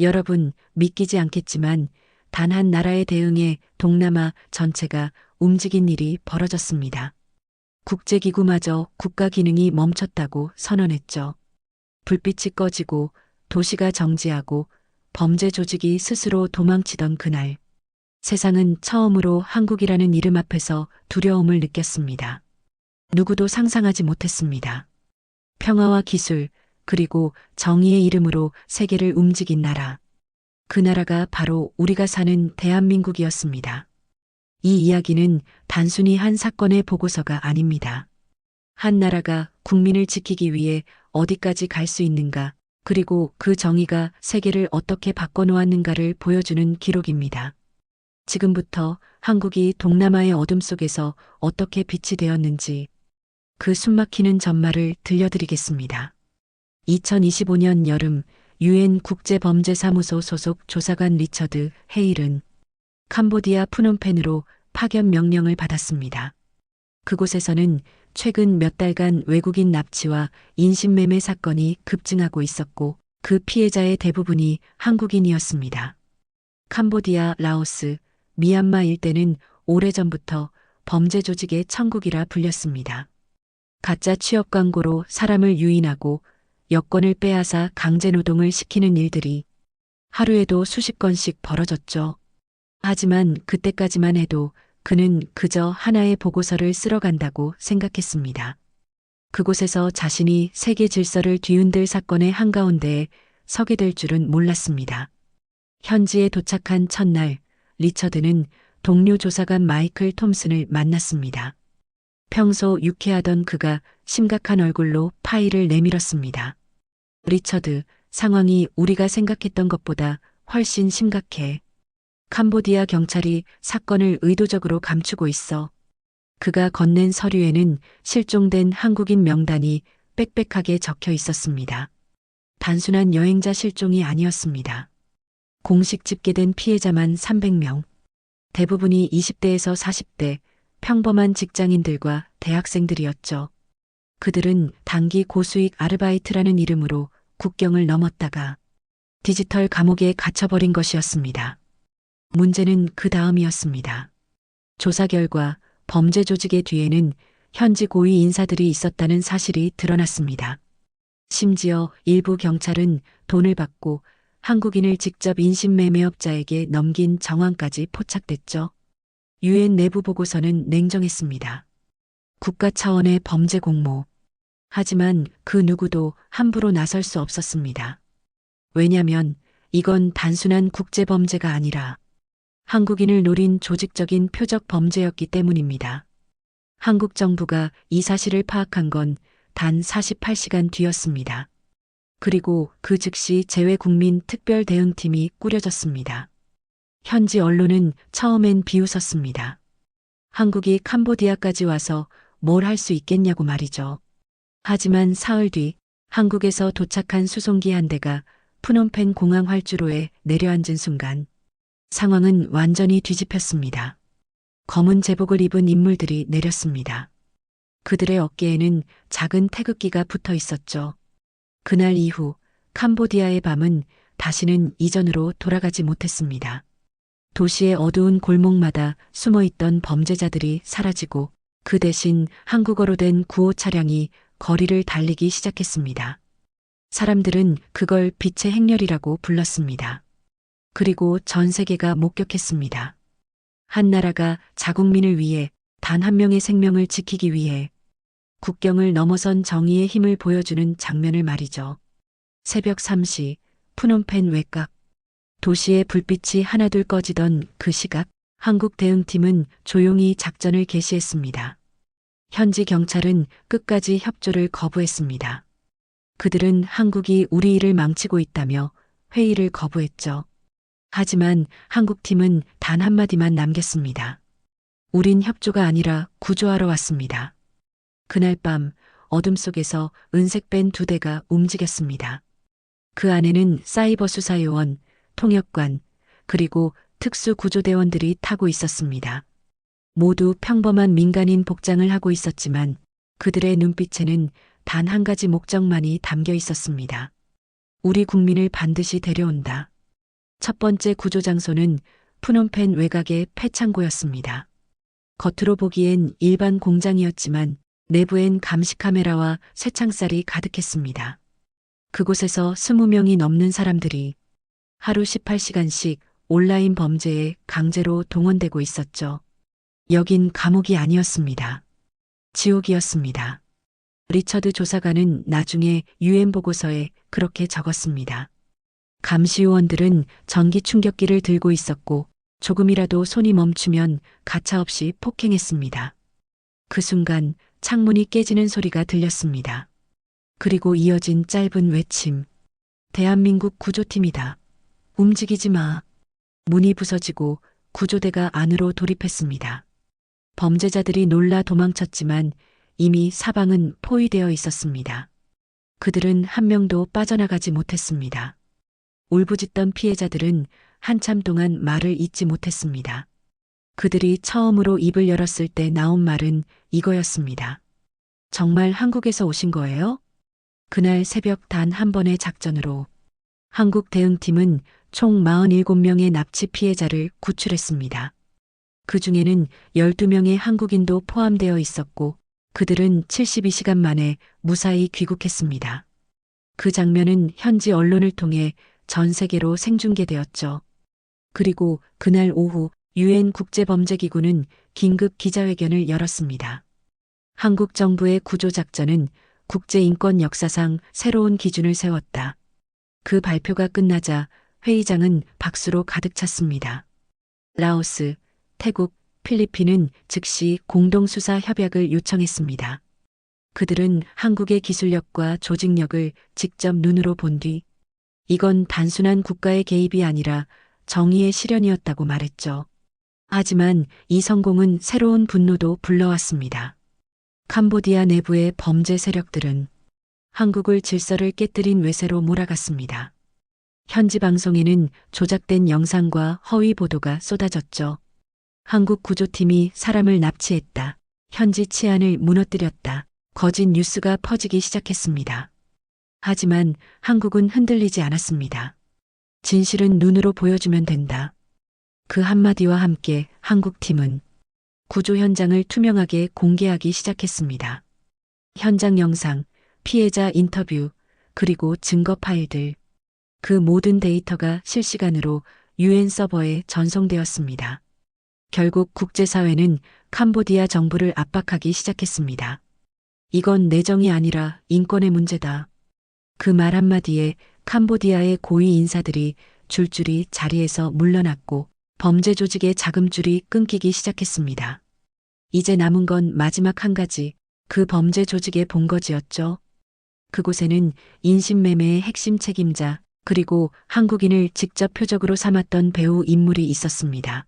여러분, 믿기지 않겠지만 단 한 나라의 대응에 동남아 전체가 움직인 일이 벌어졌습니다. 국제기구마저 국가 기능이 멈췄다고 선언했죠. 불빛이 꺼지고 도시가 정지하고 범죄 조직이 스스로 도망치던 그날, 세상은 처음으로 한국이라는 이름 앞에서 두려움을 느꼈습니다. 누구도 상상하지 못했습니다. 평화와 기술, 그리고 정의의 이름으로 세계를 움직인 나라. 그 나라가 바로 우리가 사는 대한민국이었습니다. 이 이야기는 단순히 한 사건의 보고서가 아닙니다. 한 나라가 국민을 지키기 위해 어디까지 갈 수 있는가, 그리고 그 정의가 세계를 어떻게 바꿔놓았는가를 보여주는 기록입니다. 지금부터 한국이 동남아의 어둠 속에서 어떻게 빛이 되었는지 그 숨막히는 전말을 들려드리겠습니다. 2025년 여름 유엔 국제범죄사무소 소속 조사관 리처드 헤일은 캄보디아 푸놈펜으로 파견 명령을 받았습니다. 그곳에서는 최근 몇 달간 외국인 납치와 인신매매 사건이 급증하고 있었고 그 피해자의 대부분이 한국인이었습니다. 캄보디아, 라오스, 미얀마 일대는 오래전부터 범죄 조직의 천국이라 불렸습니다. 가짜 취업 광고로 사람을 유인하고 여권을 빼앗아 강제노동을 시키는 일들이 하루에도 수십 건씩 벌어졌죠. 하지만 그때까지만 해도 그는 그저 하나의 보고서를 쓸어간다고 생각했습니다. 그곳에서 자신이 세계 질서를 뒤흔들 사건의 한가운데에 서게 될 줄은 몰랐습니다. 현지에 도착한 첫날, 리처드는 동료 조사관 마이클 톰슨을 만났습니다. 평소 유쾌하던 그가 심각한 얼굴로 파일을 내밀었습니다. 리처드, 상황이 우리가 생각했던 것보다 훨씬 심각해. 캄보디아 경찰이 사건을 의도적으로 감추고 있어. 그가 건넨 서류에는 실종된 한국인 명단이 빽빽하게 적혀 있었습니다. 단순한 여행자 실종이 아니었습니다. 공식 집계된 피해자만 300명. 대부분이 20대에서 40대 평범한 직장인들과 대학생들이었죠. 그들은 단기 고수익 아르바이트라는 이름으로 국경을 넘었다가 디지털 감옥에 갇혀버린 것이었습니다. 문제는 그 다음이었습니다. 조사 결과 범죄 조직의 뒤에는 현지 고위 인사들이 있었다는 사실이 드러났습니다. 심지어 일부 경찰은 돈을 받고 한국인을 직접 인신매매업자에게 넘긴 정황까지 포착됐죠. 유엔 내부 보고서는 냉정했습니다. 국가 차원의 범죄 공모. 하지만 그 누구도 함부로 나설 수 없었습니다. 왜냐면 이건 단순한 국제범죄가 아니라 한국인을 노린 조직적인 표적 범죄였기 때문입니다. 한국 정부가 이 사실을 파악한 건 단 48시간 뒤였습니다. 그리고 그 즉시 재외국민 특별대응팀이 꾸려졌습니다. 현지 언론은 처음엔 비웃었습니다. 한국이 캄보디아까지 와서 뭘 할 수 있겠냐고 말이죠. 하지만 사흘 뒤 한국에서 도착한 수송기 한 대가 푸놈펜 공항 활주로에 내려앉은 순간 상황은 완전히 뒤집혔습니다. 검은 제복을 입은 인물들이 내렸습니다. 그들의 어깨에는 작은 태극기가 붙어 있었죠. 그날 이후 캄보디아의 밤은 다시는 이전으로 돌아가지 못했습니다. 도시의 어두운 골목마다 숨어있던 범죄자들이 사라지고 그 대신 한국어로 된 구호 차량이 거리를 달리기 시작했습니다. 사람들은 그걸 빛의 행렬이라고 불렀습니다. 그리고 전 세계가 목격했습니다. 한 나라가 자국민을 위해 단 한 명의 생명을 지키기 위해 국경을 넘어선 정의의 힘을 보여주는 장면을 말이죠. 새벽 3시 푸놈펜 외곽. 도시의 불빛이 하나둘 꺼지던 그 시각 한국 대응팀은 조용히 작전을 개시했습니다. 현지 경찰은 끝까지 협조를 거부했습니다. 그들은 한국이 우리 일을 망치고 있다며 회의를 거부했죠. 하지만 한국팀은 단 한마디만 남겼습니다. 우린 협조가 아니라 구조하러 왔습니다. 그날 밤 어둠 속에서 은색 밴 2대가 움직였습니다. 그 안에는 사이버 수사 요원, 통역관, 그리고 특수구조대원들이 타고 있었습니다. 모두 평범한 민간인 복장을 하고 있었지만 그들의 눈빛에는 단 한 가지 목적만이 담겨 있었습니다. 우리 국민을 반드시 데려온다. 첫 번째 구조 장소는 푸놈펜 외곽의 폐창고였습니다. 겉으로 보기엔 일반 공장이었지만 내부엔 감시 카메라와 쇠창살이 가득했습니다. 그곳에서 20명이 넘는 사람들이 하루 18시간씩 온라인 범죄에 강제로 동원되고 있었죠. 여긴 감옥이 아니었습니다. 지옥이었습니다. 리처드 조사관은 나중에 유엔 보고서에 그렇게 적었습니다. 감시요원들은 전기 충격기를 들고 있었고 조금이라도 손이 멈추면 가차없이 폭행했습니다. 그 순간 창문이 깨지는 소리가 들렸습니다. 그리고 이어진 짧은 외침. 대한민국 구조팀이다. 움직이지 마. 문이 부서지고 구조대가 안으로 돌입했습니다. 범죄자들이 놀라 도망쳤지만 이미 사방은 포위되어 있었습니다. 그들은 한 명도 빠져나가지 못했습니다. 울부짖던 피해자들은 한참 동안 말을 잇지 못했습니다. 그들이 처음으로 입을 열었을 때 나온 말은 이거였습니다. 정말 한국에서 오신 거예요? 그날 새벽 단 한 번의 작전으로 한국 대응팀은 총 47명의 납치 피해자를 구출했습니다. 그 중에는 12명의 한국인도 포함되어 있었고 그들은 72시간 만에 무사히 귀국했습니다. 그 장면은 현지 언론을 통해 전 세계로 생중계되었죠. 그리고 그날 오후 유엔 국제범죄기구는 긴급 기자회견을 열었습니다. 한국 정부의 구조작전은 국제인권 역사상 새로운 기준을 세웠다. 그 발표가 끝나자 회의장은 박수로 가득 찼습니다. 라오스, 태국, 필리핀은 즉시 공동수사 협약을 요청했습니다. 그들은 한국의 기술력과 조직력을 직접 눈으로 본 뒤 이건 단순한 국가의 개입이 아니라 정의의 실현이었다고 말했죠. 하지만 이 성공은 새로운 분노도 불러왔습니다. 캄보디아 내부의 범죄 세력들은 한국을 질서를 깨뜨린 외세로 몰아갔습니다. 현지 방송에는 조작된 영상과 허위 보도가 쏟아졌죠. 한국 구조팀이 사람을 납치했다. 현지 치안을 무너뜨렸다. 거짓 뉴스가 퍼지기 시작했습니다. 하지만 한국은 흔들리지 않았습니다. 진실은 눈으로 보여주면 된다. 그 한마디와 함께 한국팀은 구조 현장을 투명하게 공개하기 시작했습니다. 현장 영상, 피해자 인터뷰, 그리고 증거 파일들. 그 모든 데이터가 실시간으로 유엔 서버에 전송되었습니다. 결국 국제사회는 캄보디아 정부를 압박하기 시작했습니다. 이건 내정이 아니라 인권의 문제다. 그 말 한마디에 캄보디아의 고위 인사들이 줄줄이 자리에서 물러났고 범죄 조직의 자금줄이 끊기기 시작했습니다. 이제 남은 건 마지막 한 가지, 그 범죄 조직의 본거지였죠. 그곳에는 인신매매의 핵심 책임자, 그리고 한국인을 직접 표적으로 삼았던 배우 인물이 있었습니다.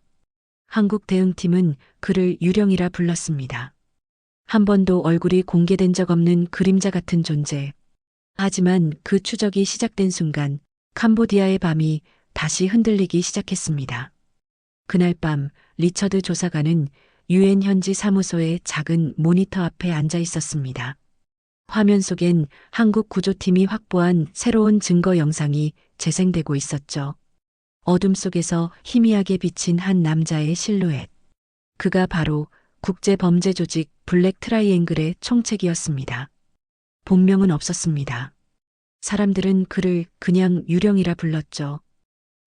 한국 대응팀은 그를 유령이라 불렀습니다. 한 번도 얼굴이 공개된 적 없는 그림자 같은 존재. 하지만 그 추적이 시작된 순간 캄보디아의 밤이 다시 흔들리기 시작했습니다. 그날 밤 리처드 조사관은 유엔 현지 사무소의 작은 모니터 앞에 앉아 있었습니다. 화면 속엔 한국 구조팀이 확보한 새로운 증거 영상이 재생되고 있었죠. 어둠 속에서 희미하게 비친 한 남자의 실루엣. 그가 바로 국제범죄조직 블랙 트라이앵글의 총책이었습니다. 본명은 없었습니다. 사람들은 그를 그냥 유령이라 불렀죠.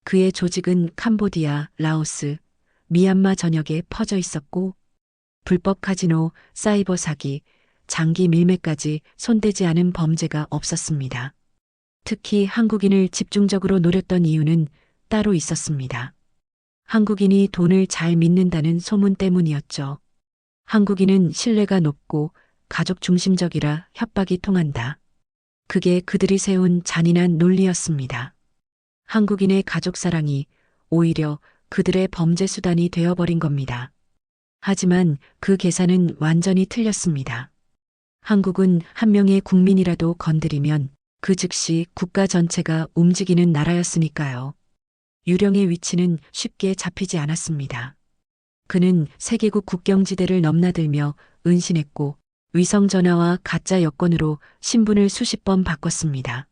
그의 조직은 캄보디아, 라오스, 미얀마 전역에 퍼져 있었고 불법 카지노, 사이버 사기, 장기 밀매까지 손대지 않은 범죄가 없었습니다. 특히 한국인을 집중적으로 노렸던 이유는 따로 있었습니다. 한국인이 돈을 잘 믿는다는 소문 때문이었죠. 한국인은 신뢰가 높고 가족 중심적이라 협박이 통한다. 그게 그들이 세운 잔인한 논리였습니다. 한국인의 가족 사랑이 오히려 그들의 범죄 수단이 되어버린 겁니다. 하지만 그 계산은 완전히 틀렸습니다. 한국은 한 명의 국민이라도 건드리면 그 즉시 국가 전체가 움직이는 나라였으니까요. 유령의 위치는 쉽게 잡히지 않았습니다. 그는 세계국 국경지대를 넘나들며 은신했고 위성전화와 가짜 여권으로 신분을 수십 번 바꿨습니다.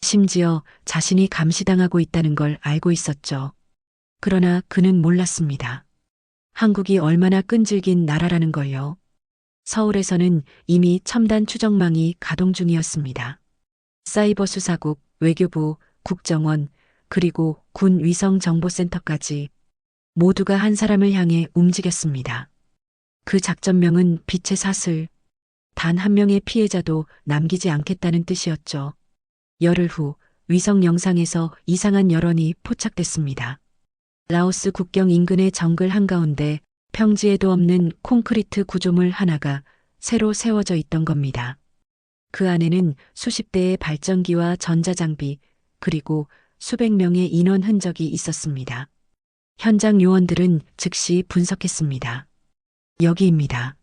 심지어 자신이 감시당하고 있다는 걸 알고 있었죠. 그러나 그는 몰랐습니다. 한국이 얼마나 끈질긴 나라라는 걸요. 서울에서는 이미 첨단 추적망이 가동 중이었습니다. 사이버 수사국, 외교부, 국정원, 그리고 군 위성정보센터까지 모두가 한 사람을 향해 움직였습니다. 그 작전명은 빛의 사슬, 단 한 명의 피해자도 남기지 않겠다는 뜻이었죠. 열흘 후 위성 영상에서 이상한 여론이 포착됐습니다. 라오스 국경 인근의 정글 한가운데 평지에도 없는 콘크리트 구조물 하나가 새로 세워져 있던 겁니다. 그 안에는 수십 대의 발전기와 전자장비, 그리고 수백 명의 인원 흔적이 있었습니다. 현장 요원들은 즉시 분석했습니다. 여기입니다.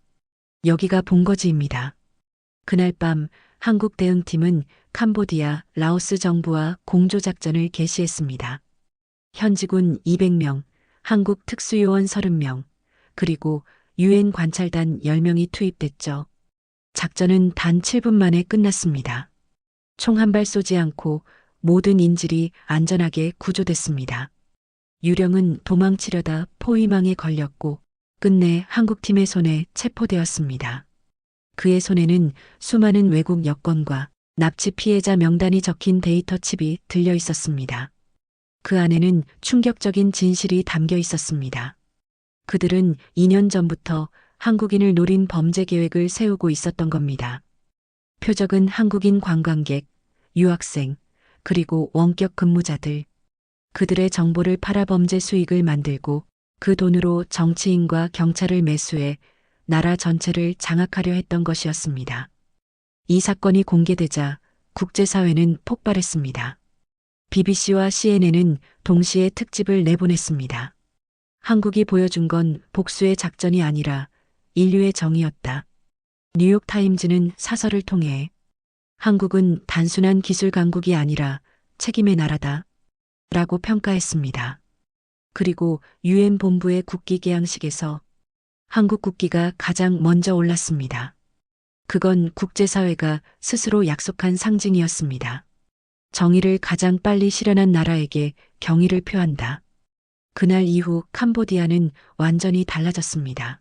여기가 본거지입니다. 그날 밤 한국 대응팀은 캄보디아, 라오스 정부와 공조작전을 개시했습니다. 현지군 200명, 한국 특수요원 30명, 그리고 유엔 관찰단 10명이 투입됐죠. 작전은 단 7분 만에 끝났습니다. 총 한 발 쏘지 않고 모든 인질이 안전하게 구조됐습니다. 유령은 도망치려다 포위망에 걸렸고 끝내 한국팀의 손에 체포되었습니다. 그의 손에는 수많은 외국 여권과 납치 피해자 명단이 적힌 데이터 칩이 들려 있었습니다. 그 안에는 충격적인 진실이 담겨 있었습니다. 그들은 2년 전부터 한국인을 노린 범죄 계획을 세우고 있었던 겁니다. 표적은 한국인 관광객, 유학생, 그리고 원격 근무자들. 그들의 정보를 팔아 범죄 수익을 만들고 그 돈으로 정치인과 경찰을 매수해 나라 전체를 장악하려 했던 것이었습니다. 이 사건이 공개되자 국제사회는 폭발했습니다. BBC와 CNN은 동시에 특집을 내보냈습니다. 한국이 보여준 건 복수의 작전이 아니라 인류의 정의였다. 뉴욕타임즈는 사설을 통해 한국은 단순한 기술 강국이 아니라 책임의 나라다 라고 평가했습니다. 그리고 유엔 본부의 국기 개양식에서 한국 국기가 가장 먼저 올랐습니다. 그건 국제사회가 스스로 약속한 상징이었습니다. 정의를 가장 빨리 실현한 나라에게 경의를 표한다. 그날 이후 캄보디아는 완전히 달라졌습니다.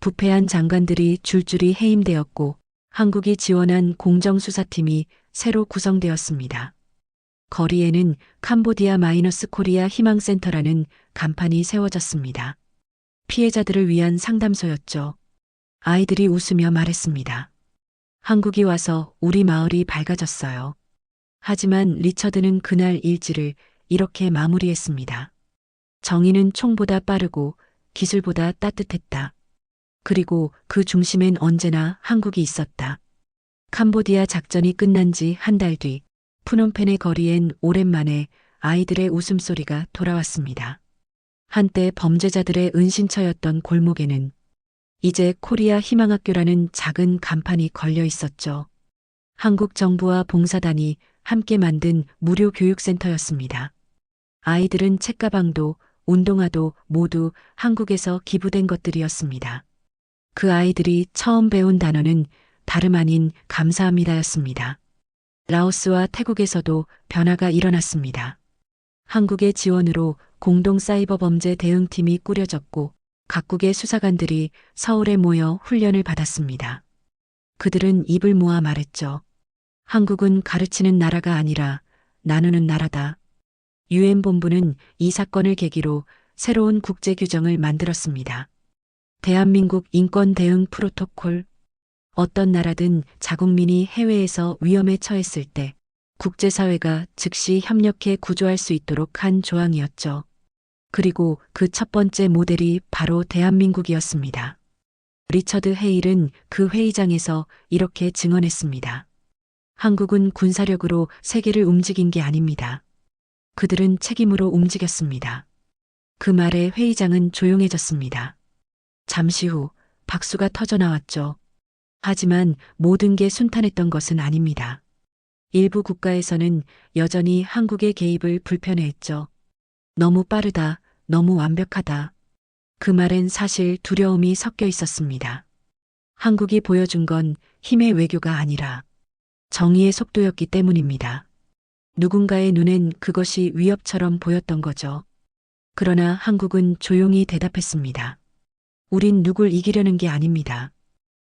부패한 장관들이 줄줄이 해임되었고 한국이 지원한 공정수사팀이 새로 구성되었습니다. 거리에는 캄보디아 마이너스 코리아 희망센터라는 간판이 세워졌습니다. 피해자들을 위한 상담소였죠. 아이들이 웃으며 말했습니다. 한국이 와서 우리 마을이 밝아졌어요. 하지만 리처드는 그날 일지를 이렇게 마무리했습니다. 정의는 총보다 빠르고 기술보다 따뜻했다. 그리고 그 중심엔 언제나 한국이 있었다. 캄보디아 작전이 끝난 지 한 달 뒤 푸놈펜의 거리엔 오랜만에 아이들의 웃음소리가 돌아왔습니다. 한때 범죄자들의 은신처였던 골목에는 이제 코리아 희망학교라는 작은 간판이 걸려 있었죠. 한국 정부와 봉사단이 함께 만든 무료 교육센터였습니다. 아이들은 책가방도 운동화도 모두 한국에서 기부된 것들이었습니다. 그 아이들이 처음 배운 단어는 다름 아닌 감사합니다였습니다. 라오스와 태국에서도 변화가 일어났습니다. 한국의 지원으로 공동 사이버 범죄 대응팀이 꾸려졌고 각국의 수사관들이 서울에 모여 훈련을 받았습니다. 그들은 입을 모아 말했죠. 한국은 가르치는 나라가 아니라 나누는 나라다. 유엔 본부는 이 사건을 계기로 새로운 국제 규정을 만들었습니다. 대한민국 인권 대응 프로토콜. 어떤 나라든 자국민이 해외에서 위험에 처했을 때 국제사회가 즉시 협력해 구조할 수 있도록 한 조항이었죠. 그리고 그 첫 번째 모델이 바로 대한민국이었습니다. 리처드 헤일은 그 회의장에서 이렇게 증언했습니다. 한국은 군사력으로 세계를 움직인 게 아닙니다. 그들은 책임으로 움직였습니다. 그 말에 회의장은 조용해졌습니다. 잠시 후 박수가 터져 나왔죠. 하지만 모든 게 순탄했던 것은 아닙니다. 일부 국가에서는 여전히 한국의 개입을 불편해했죠. 너무 빠르다, 너무 완벽하다. 그 말엔 사실 두려움이 섞여 있었습니다. 한국이 보여준 건 힘의 외교가 아니라 정의의 속도였기 때문입니다. 누군가의 눈엔 그것이 위협처럼 보였던 거죠. 그러나 한국은 조용히 대답했습니다. 우린 누굴 이기려는 게 아닙니다.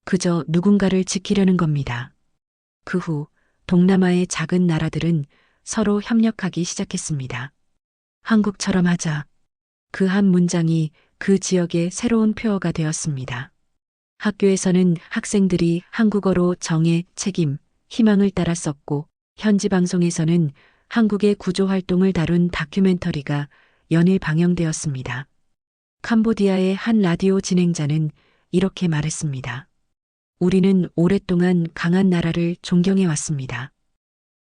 그저 누군가를 지키려는 겁니다. 그 후 동남아의 작은 나라들은 서로 협력하기 시작했습니다. 한국처럼 하자. 그 한 문장이 그 지역의 새로운 표어가 되었습니다. 학교에서는 학생들이 한국어로 정의, 책임, 희망을 따라 썼고 현지 방송에서는 한국의 구조 활동을 다룬 다큐멘터리가 연일 방영되었습니다. 캄보디아의 한 라디오 진행자는 이렇게 말했습니다. 우리는 오랫동안 강한 나라를 존경해 왔습니다.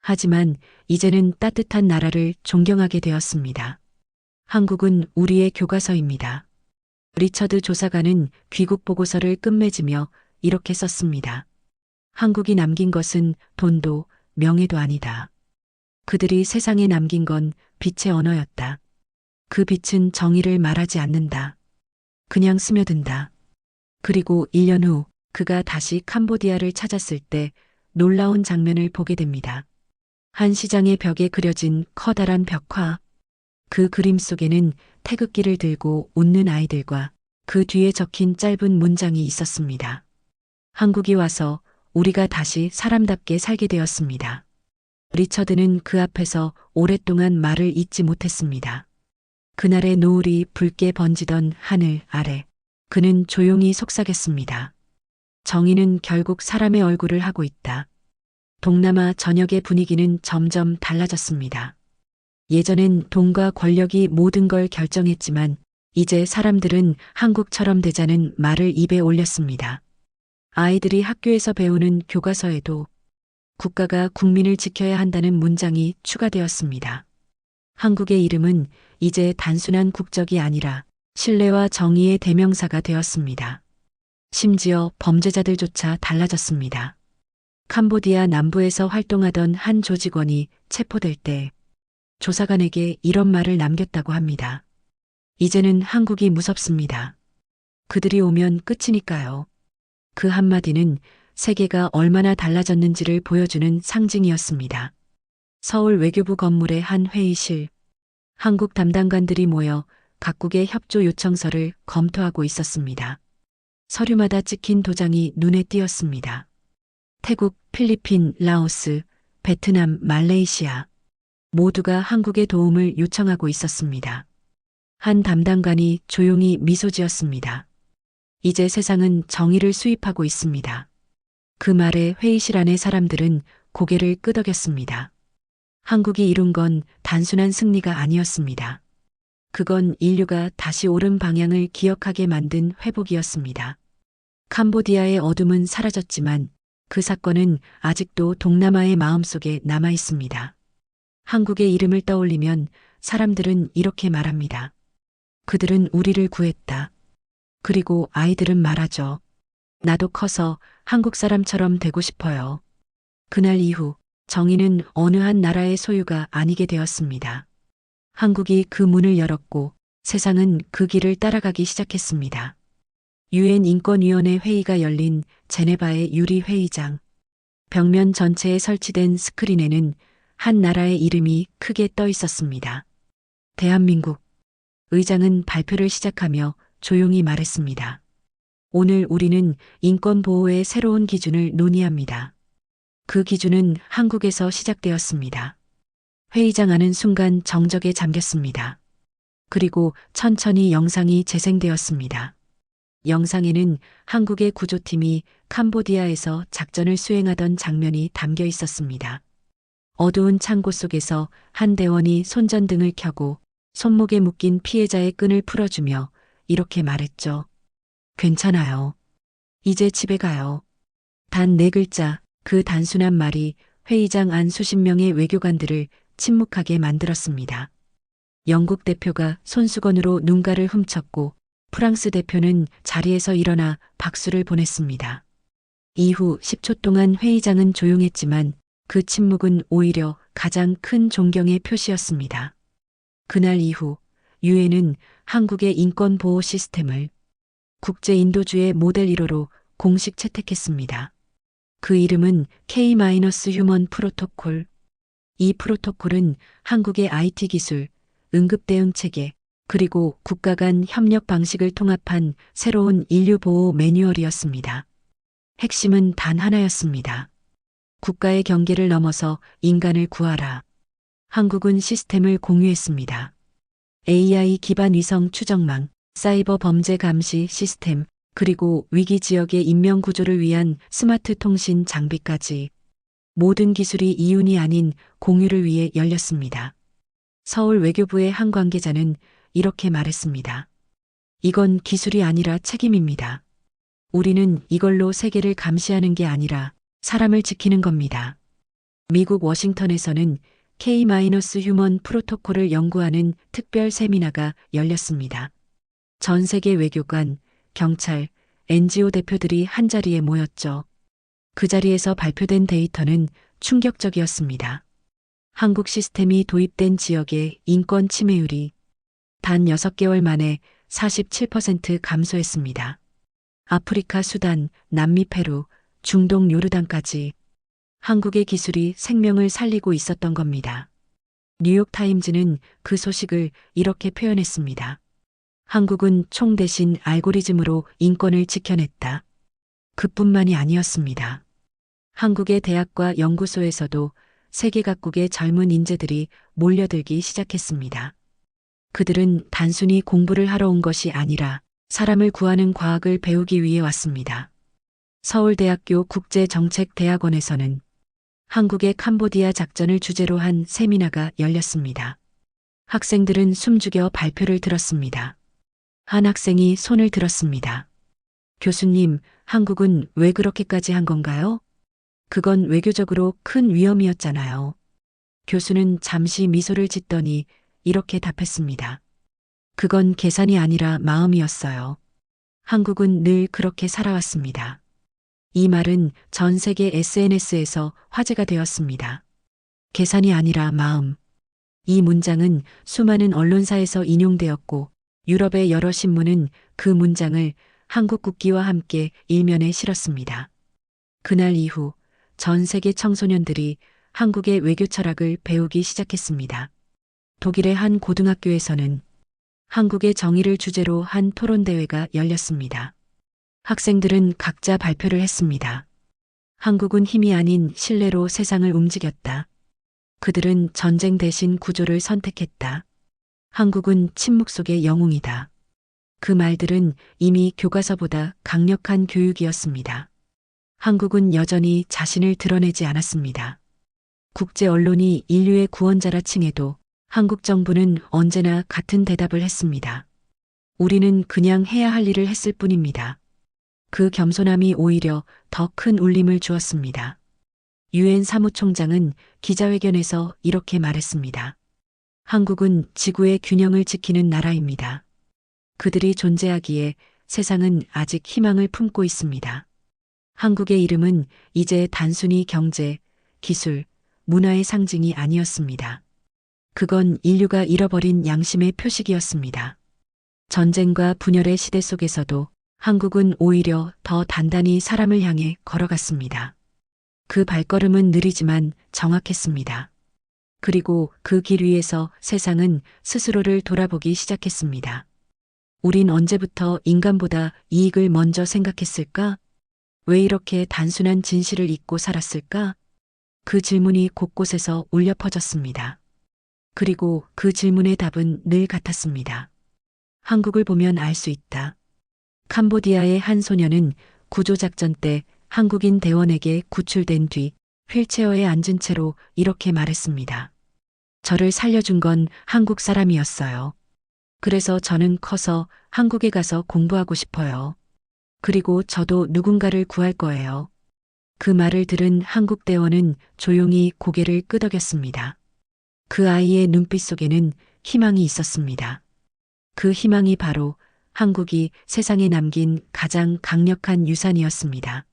하지만 이제는 따뜻한 나라를 존경하게 되었습니다. 한국은 우리의 교과서입니다. 리처드 조사관은 귀국 보고서를 끝맺으며 이렇게 썼습니다. 한국이 남긴 것은 돈도 명예도 아니다. 그들이 세상에 남긴 건 빛의 언어였다. 그 빛은 정의를 말하지 않는다. 그냥 스며든다. 그리고 1년 후 그가 다시 캄보디아를 찾았을 때 놀라운 장면을 보게 됩니다. 한 시장의 벽에 그려진 커다란 벽화. 그 그림 속에는 태극기를 들고 웃는 아이들과 그 뒤에 적힌 짧은 문장이 있었습니다. 한국이 와서 우리가 다시 사람답게 살게 되었습니다. 리처드는 그 앞에서 오랫동안 말을 잇지 못했습니다. 그날의 노을이 붉게 번지던 하늘 아래 그는 조용히 속삭였습니다. 정의는 결국 사람의 얼굴을 하고 있다. 동남아 전역의 분위기는 점점 달라졌습니다. 예전엔 돈과 권력이 모든 걸 결정했지만 이제 사람들은 한국처럼 되자는 말을 입에 올렸습니다. 아이들이 학교에서 배우는 교과서에도 국가가 국민을 지켜야 한다는 문장이 추가되었습니다. 한국의 이름은 이제 단순한 국적이 아니라 신뢰와 정의의 대명사가 되었습니다. 심지어 범죄자들조차 달라졌습니다. 캄보디아 남부에서 활동하던 한 조직원이 체포될 때 조사관에게 이런 말을 남겼다고 합니다. 이제는 한국이 무섭습니다. 그들이 오면 끝이니까요. 그 한마디는 세계가 얼마나 달라졌는지를 보여주는 상징이었습니다. 서울 외교부 건물의 한 회의실. 한국 담당관들이 모여 각국의 협조 요청서를 검토하고 있었습니다. 서류마다 찍힌 도장이 눈에 띄었습니다. 태국, 필리핀, 라오스, 베트남, 말레이시아. 모두가 한국의 도움을 요청하고 있었습니다. 한 담당관이 조용히 미소 지었습니다. 이제 세상은 정의를 수입하고 있습니다. 그 말에 회의실 안의 사람들은 고개를 끄덕였습니다. 한국이 이룬 건 단순한 승리가 아니었습니다. 그건 인류가 다시 옳은 방향을 기억하게 만든 회복이었습니다. 캄보디아의 어둠은 사라졌지만 그 사건은 아직도 동남아의 마음속에 남아 있습니다. 한국의 이름을 떠올리면 사람들은 이렇게 말합니다. 그들은 우리를 구했다. 그리고 아이들은 말하죠. 나도 커서 한국 사람처럼 되고 싶어요. 그날 이후 정의는 어느 한 나라의 소유가 아니게 되었습니다. 한국이 그 문을 열었고 세상은 그 길을 따라가기 시작했습니다. 유엔 인권위원회 회의가 열린 제네바의 유리 회의장. 벽면 전체에 설치된 스크린에는 한 나라의 이름이 크게 떠 있었습니다. 대한민국. 의장은 발표를 시작하며 조용히 말했습니다. 오늘 우리는 인권 보호의 새로운 기준을 논의합니다. 그 기준은 한국에서 시작되었습니다. 회의장 안은 순간 정적에 잠겼습니다. 그리고 천천히 영상이 재생되었습니다. 영상에는 한국의 구조팀이 캄보디아에서 작전을 수행하던 장면이 담겨 있었습니다. 어두운 창고 속에서 한 대원이 손전등을 켜고 손목에 묶인 피해자의 끈을 풀어주며 이렇게 말했죠. 괜찮아요. 이제 집에 가요. 단 4글자, 그 단순한 말이 회의장 안 수십 명의 외교관들을 침묵하게 만들었습니다. 영국 대표가 손수건으로 눈가를 훔쳤고 프랑스 대표는 자리에서 일어나 박수를 보냈습니다. 이후 10초 동안 회의장은 조용했지만 그 침묵은 오히려 가장 큰 존경의 표시였습니다. 그날 이후 유엔은 한국의 인권 보호 시스템을 국제 인도주의 모델 1호로 공식 채택했습니다. 그 이름은 K-휴먼 프로토콜. 이 프로토콜은 한국의 IT 기술, 응급대응 체계, 그리고 국가 간 협력 방식을 통합한 새로운 인류 보호 매뉴얼이었습니다. 핵심은 단 하나였습니다. 국가의 경계를 넘어서 인간을 구하라. 한국은 시스템을 공유했습니다. AI 기반 위성 추적망, 사이버 범죄 감시 시스템, 그리고 위기 지역의 인명 구조를 위한 스마트 통신 장비까지 모든 기술이 이윤이 아닌 공유를 위해 열렸습니다. 서울 외교부의 한 관계자는 이렇게 말했습니다. 이건 기술이 아니라 책임입니다. 우리는 이걸로 세계를 감시하는 게 아니라 사람을 지키는 겁니다. 미국 워싱턴에서는 K-휴먼 프로토콜을 연구하는 특별 세미나가 열렸습니다. 전 세계 외교관, 경찰, NGO 대표들이 한자리에 모였죠. 그 자리에서 발표된 데이터는 충격적이었습니다. 한국 시스템이 도입된 지역의 인권 침해율이 단 6개월 만에 47% 감소했습니다. 아프리카 수단, 남미 페루, 중동 요르단까지 한국의 기술이 생명을 살리고 있었던 겁니다. 뉴욕타임즈는 그 소식을 이렇게 표현했습니다. 한국은 총 대신 알고리즘으로 인권을 지켜냈다. 그뿐만이 아니었습니다. 한국의 대학과 연구소에서도 세계 각국의 젊은 인재들이 몰려들기 시작했습니다. 그들은 단순히 공부를 하러 온 것이 아니라 사람을 구하는 과학을 배우기 위해 왔습니다. 서울대학교 국제정책대학원에서는 한국의 캄보디아 작전을 주제로 한 세미나가 열렸습니다. 학생들은 숨죽여 발표를 들었습니다. 한 학생이 손을 들었습니다. 교수님, 한국은 왜 그렇게까지 한 건가요? 그건 외교적으로 큰 위험이었잖아요. 교수는 잠시 미소를 짓더니 이렇게 답했습니다. 그건 계산이 아니라 마음이었어요. 한국은 늘 그렇게 살아왔습니다. 이 말은 전 세계 SNS에서 화제가 되었습니다. 계산이 아니라 마음. 이 문장은 수많은 언론사에서 인용되었고 유럽의 여러 신문은 그 문장을 한국 국기와 함께 일면에 실었습니다. 그날 이후 전 세계 청소년들이 한국의 외교 철학을 배우기 시작했습니다. 독일의 한 고등학교에서는 한국의 정의를 주제로 한 토론대회가 열렸습니다. 학생들은 각자 발표를 했습니다. 한국은 힘이 아닌 신뢰로 세상을 움직였다. 그들은 전쟁 대신 구조를 선택했다. 한국은 침묵 속의 영웅이다. 그 말들은 이미 교과서보다 강력한 교육이었습니다. 한국은 여전히 자신을 드러내지 않았습니다. 국제 언론이 인류의 구원자라 칭해도 한국 정부는 언제나 같은 대답을 했습니다. 우리는 그냥 해야 할 일을 했을 뿐입니다. 그 겸손함이 오히려 더 큰 울림을 주었습니다. 유엔 사무총장은 기자회견에서 이렇게 말했습니다. 한국은 지구의 균형을 지키는 나라입니다. 그들이 존재하기에 세상은 아직 희망을 품고 있습니다. 한국의 이름은 이제 단순히 경제, 기술, 문화의 상징이 아니었습니다. 그건 인류가 잃어버린 양심의 표식이었습니다. 전쟁과 분열의 시대 속에서도 한국은 오히려 더 단단히 사람을 향해 걸어갔습니다. 그 발걸음은 느리지만 정확했습니다. 그리고 그 길 위에서 세상은 스스로를 돌아보기 시작했습니다. 우린 언제부터 인간보다 이익을 먼저 생각했을까? 왜 이렇게 단순한 진실을 잊고 살았을까? 그 질문이 곳곳에서 울려 퍼졌습니다. 그리고 그 질문의 답은 늘 같았습니다. 한국을 보면 알 수 있다. 캄보디아의 한 소녀는 구조작전 때 한국인 대원에게 구출된 뒤 휠체어에 앉은 채로 이렇게 말했습니다. 저를 살려준 건 한국 사람이었어요. 그래서 저는 커서 한국에 가서 공부하고 싶어요. 그리고 저도 누군가를 구할 거예요. 그 말을 들은 한국 대원은 조용히 고개를 끄덕였습니다. 그 아이의 눈빛 속에는 희망이 있었습니다. 그 희망이 바로 한국이 세상에 남긴 가장 강력한 유산이었습니다.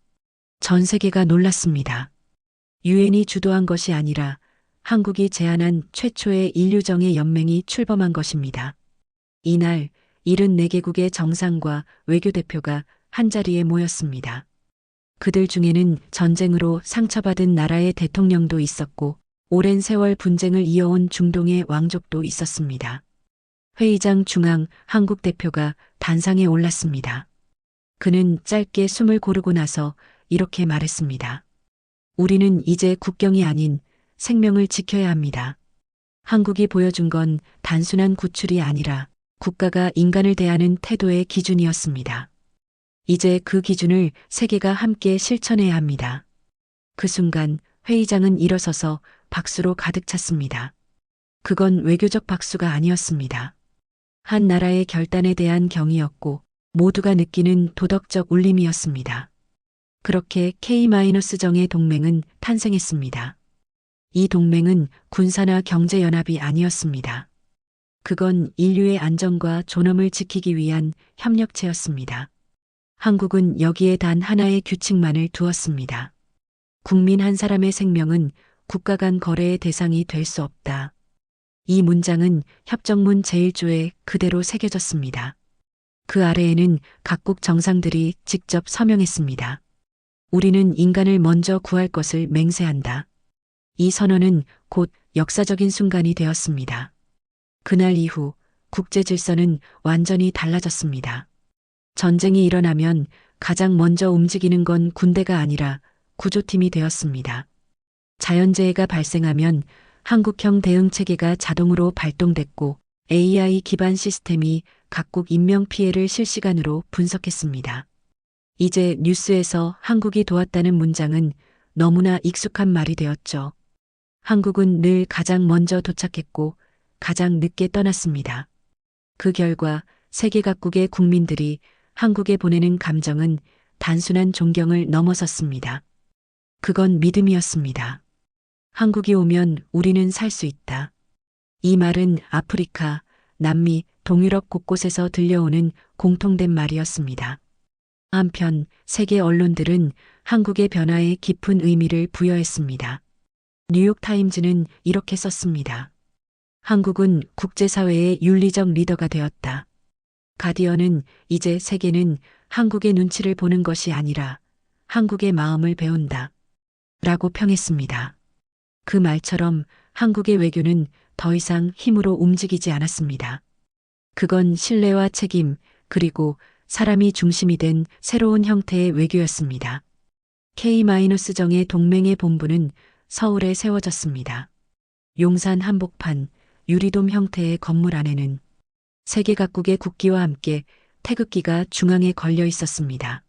전 세계가 놀랐습니다. 유엔이 주도한 것이 아니라 한국이 제안한 최초의 인류정예 연맹이 출범한 것입니다. 이날 74개국의 정상과 외교대표가 한자리에 모였습니다. 그들 중에는 전쟁으로 상처받은 나라의 대통령도 있었고 오랜 세월 분쟁을 이어온 중동의 왕족도 있었습니다. 회의장 중앙 한국 대표가 단상에 올랐습니다. 그는 짧게 숨을 고르고 나서 이렇게 말했습니다. 우리는 이제 국경이 아닌 생명을 지켜야 합니다. 한국이 보여준 건 단순한 구출이 아니라 국가가 인간을 대하는 태도의 기준이었습니다. 이제 그 기준을 세계가 함께 실천해야 합니다. 그 순간 회의장은 일어서서 박수로 가득 찼습니다. 그건 외교적 박수가 아니었습니다. 한 나라의 결단에 대한 경의였고 모두가 느끼는 도덕적 울림이었습니다. 그렇게 K-정의 동맹은 탄생했습니다. 이 동맹은 군사나 경제연합이 아니었습니다. 그건 인류의 안전과 존엄을 지키기 위한 협력체였습니다. 한국은 여기에 단 하나의 규칙만을 두었습니다. 국민 한 사람의 생명은 국가 간 거래의 대상이 될 수 없다. 이 문장은 협정문 제1조에 그대로 새겨졌습니다. 그 아래에는 각국 정상들이 직접 서명했습니다. 우리는 인간을 먼저 구할 것을 맹세한다. 이 선언은 곧 역사적인 순간이 되었습니다. 그날 이후 국제 질서는 완전히 달라졌습니다. 전쟁이 일어나면 가장 먼저 움직이는 건 군대가 아니라 구조팀이 되었습니다. 자연재해가 발생하면 한국형 대응 체계가 자동으로 발동됐고 AI 기반 시스템이 각국 인명 피해를 실시간으로 분석했습니다. 이제 뉴스에서 한국이 도왔다는 문장은 너무나 익숙한 말이 되었죠. 한국은 늘 가장 먼저 도착했고 가장 늦게 떠났습니다. 그 결과 세계 각국의 국민들이 한국에 보내는 감정은 단순한 존경을 넘어섰습니다. 그건 믿음이었습니다. 한국이 오면 우리는 살 수 있다. 이 말은 아프리카, 남미, 동유럽 곳곳에서 들려오는 공통된 말이었습니다. 한편 세계 언론들은 한국의 변화에 깊은 의미를 부여했습니다. 뉴욕타임즈는 이렇게 썼습니다. 한국은 국제사회의 윤리적 리더가 되었다. 가디언은 이제 세계는 한국의 눈치를 보는 것이 아니라 한국의 마음을 배운다. 라고 평했습니다. 그 말처럼 한국의 외교는 더 이상 힘으로 움직이지 않았습니다. 그건 신뢰와 책임, 그리고 사람이 중심이 된 새로운 형태의 외교였습니다. K-정의 동맹의 본부는 서울에 세워졌습니다. 용산 한복판, 유리돔 형태의 건물 안에는 세계 각국의 국기와 함께 태극기가 중앙에 걸려 있었습니다.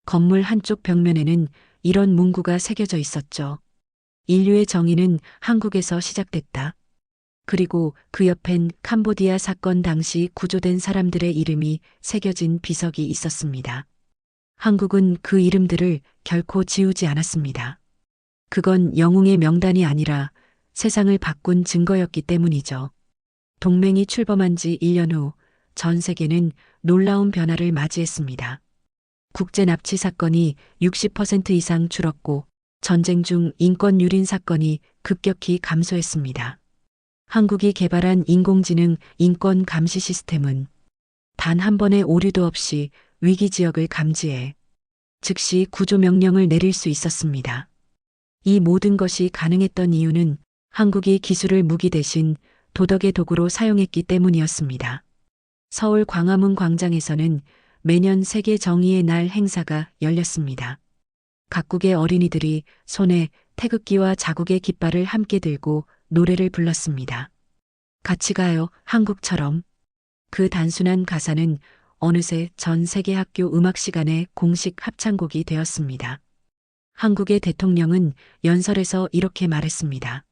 건물 한쪽 벽면에는 이런 문구가 새겨져 있었죠. 인류의 정의는 한국에서 시작됐다. 그리고 그 옆엔 캄보디아 사건 당시 구조된 사람들의 이름이 새겨진 비석이 있었습니다. 한국은 그 이름들을 결코 지우지 않았습니다. 그건 영웅의 명단이 아니라 세상을 바꾼 증거였기 때문이죠. 동맹이 출범한 지 1년 후 전 세계는 놀라운 변화를 맞이했습니다. 국제 납치 사건이 60% 이상 줄었고 전쟁 중 인권 유린 사건이 급격히 감소했습니다. 한국이 개발한 인공지능 인권 감시 시스템은 단 한 번의 오류도 없이 위기 지역을 감지해 즉시 구조 명령을 내릴 수 있었습니다. 이 모든 것이 가능했던 이유는 한국이 기술을 무기 대신 도덕의 도구로 사용했기 때문이었습니다. 서울 광화문 광장에서는 매년 세계 정의의 날 행사가 열렸습니다. 각국의 어린이들이 손에 태극기와 자국의 깃발을 함께 들고 노래를 불렀습니다. 같이 가요, 한국처럼. 그 단순한 가사는 어느새 전 세계 학교 음악 시간의 공식 합창곡이 되었습니다. 한국의 대통령은 연설에서 이렇게 말했습니다.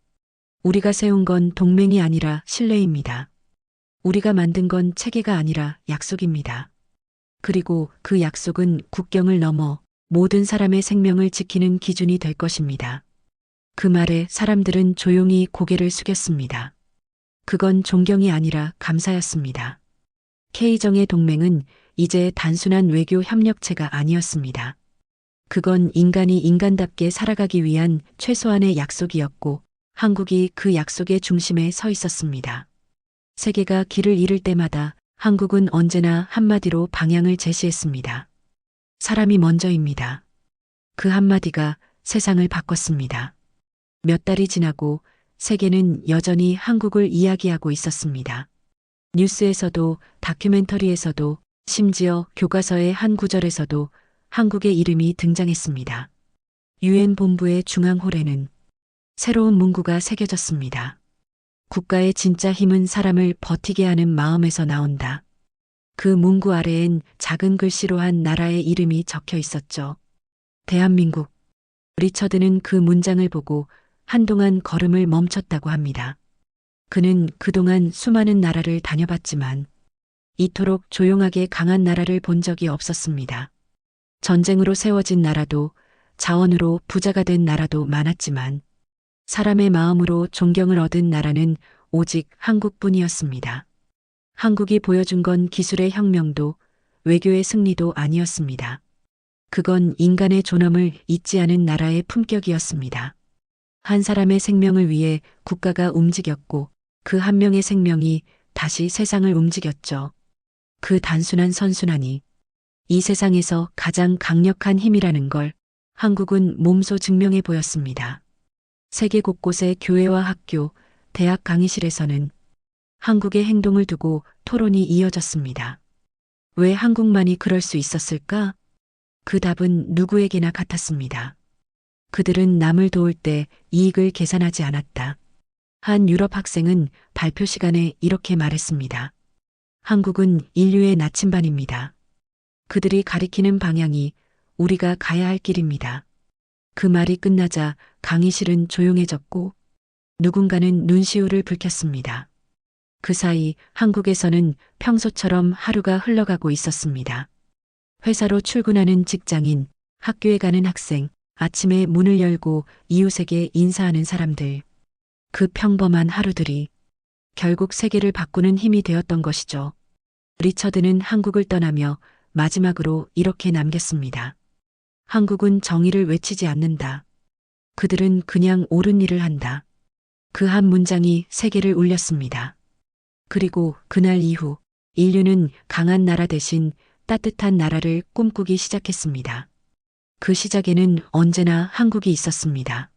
우리가 세운 건 동맹이 아니라 신뢰입니다. 우리가 만든 건 체계가 아니라 약속입니다. 그리고 그 약속은 국경을 넘어 모든 사람의 생명을 지키는 기준이 될 것입니다. 그 말에 사람들은 조용히 고개를 숙였습니다. 그건 존경이 아니라 감사였습니다. K정의 동맹은 이제 단순한 외교 협력체가 아니었습니다. 그건 인간이 인간답게 살아가기 위한 최소한의 약속이었고 한국이 그 약속의 중심에 서 있었습니다. 세계가 길을 잃을 때마다 한국은 언제나 한마디로 방향을 제시했습니다. 사람이 먼저입니다. 그 한마디가 세상을 바꿨습니다. 몇 달이 지나고 세계는 여전히 한국을 이야기하고 있었습니다. 뉴스에서도 다큐멘터리에서도 심지어 교과서의 한 구절에서도 한국의 이름이 등장했습니다. 유엔 본부의 중앙홀에는 새로운 문구가 새겨졌습니다. 국가의 진짜 힘은 사람을 버티게 하는 마음에서 나온다. 그 문구 아래엔 작은 글씨로 한 나라의 이름이 적혀 있었죠. 대한민국. 리처드는 그 문장을 보고 한동안 걸음을 멈췄다고 합니다. 그는 그동안 수많은 나라를 다녀봤지만 이토록 조용하게 강한 나라를 본 적이 없었습니다. 전쟁으로 세워진 나라도 자원으로 부자가 된 나라도 많았지만 사람의 마음으로 존경을 얻은 나라는 오직 한국뿐이었습니다. 한국이 보여준 건 기술의 혁명도 외교의 승리도 아니었습니다. 그건 인간의 존엄을 잊지 않은 나라의 품격이었습니다. 한 사람의 생명을 위해 국가가 움직였고 그 한 명의 생명이 다시 세상을 움직였죠. 그 단순한 선순환이 이 세상에서 가장 강력한 힘이라는 걸 한국은 몸소 증명해 보였습니다. 세계 곳곳의 교회와 학교, 대학 강의실에서는 한국의 행동을 두고 토론이 이어졌습니다. 왜 한국만이 그럴 수 있었을까? 그 답은 누구에게나 같았습니다. 그들은 남을 도울 때 이익을 계산하지 않았다. 한 유럽 학생은 발표 시간에 이렇게 말했습니다. 한국은 인류의 나침반입니다. 그들이 가리키는 방향이 우리가 가야 할 길입니다. 그 말이 끝나자 강의실은 조용해졌고 누군가는 눈시울을 붉혔습니다. 그 사이 한국에서는 평소처럼 하루가 흘러가고 있었습니다. 회사로 출근하는 직장인, 학교에 가는 학생, 아침에 문을 열고 이웃에게 인사하는 사람들. 그 평범한 하루들이 결국 세계를 바꾸는 힘이 되었던 것이죠. 리처드는 한국을 떠나며 마지막으로 이렇게 남겼습니다. 한국은 정의를 외치지 않는다. 그들은 그냥 옳은 일을 한다. 그 한 문장이 세계를 울렸습니다. 그리고 그날 이후 인류는 강한 나라 대신 따뜻한 나라를 꿈꾸기 시작했습니다. 그 시작에는 언제나 한국이 있었습니다.